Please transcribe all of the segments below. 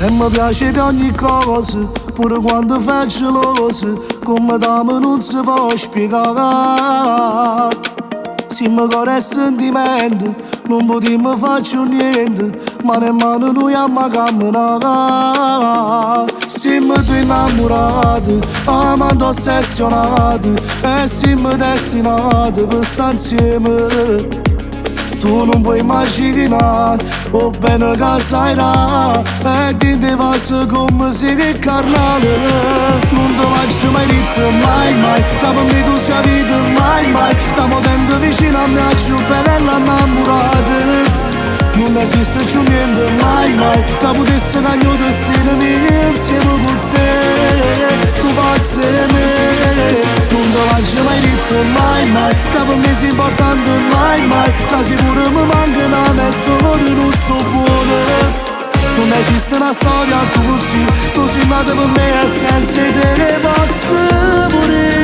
E mi piace di ogni cosa, pure quando faccio l'ose, come dame non si può spiegare. Se mi corre il sentimento, non potremmo faccio niente, ma nemmeno noi a camminare. Siamo due innamorati, amando ossessionati, e siamo destinati per stare insieme. Tu non puoi immaginare, o bene che sarai, e ti passa come se che carnale. Non ti faccio mai detto mai mai, che per me tu sei vita mai mai, stiamo dentro vicino a me più bella innamorata. Non esiste più niente mai mai, che potesse dare il mio destino mio insieme con te. Tu passi me, non ti faccio mai detto mai mai, che per me sei importante mai mai, che sicuro mi manca una mezzo di non sto buono. Non esiste una storia così, tu sei nata per me e senza te ne posso morire.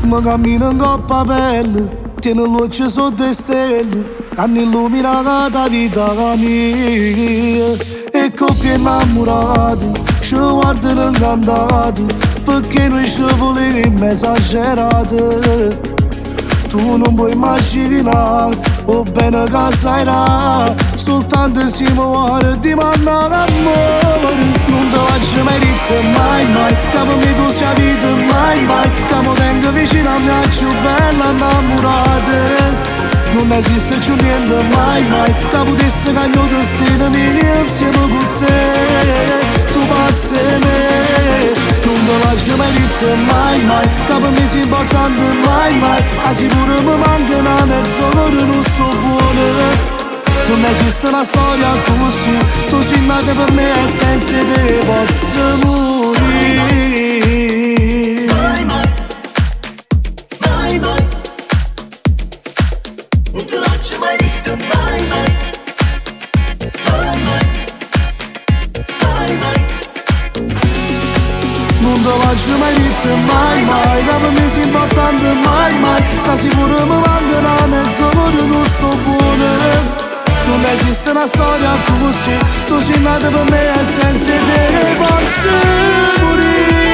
Mi cammino in coppa pelle, tieni luce sotto le stelle, che hanno illuminato la vita mia. E coppie innamorate, ci guardano incantati, perché noi ci volevo esagerate. Tu non puoi immaginare, o bene che sarai, soltanto si muore di mandare amore. Non ti faccio mai detto mai mai, che per me tu sei vita mai mai, che mi tengo vicino a me più bella innamorata. Non esiste più niente mai mai, che potesse dare il mio destino mio insieme con te. Tu passi me, non ti faccio mai detto mai mai, che per me sei importante mai mai, che sicuro mi manca una mezz'ora di non sto buono. Non esiste una storia così, tu sei nata per me e senza te posso morire. Mai mai, mai mai, non te lascio mai detto mai mai, mai mai, mai mai. Non ti faccio mai detto mai mai, che per me sei importante mai mai, che sicuro mi manca una mezz'ora di non sto buono. Non esiste una storia così, tu sei nata per me e senza te ne posso morire.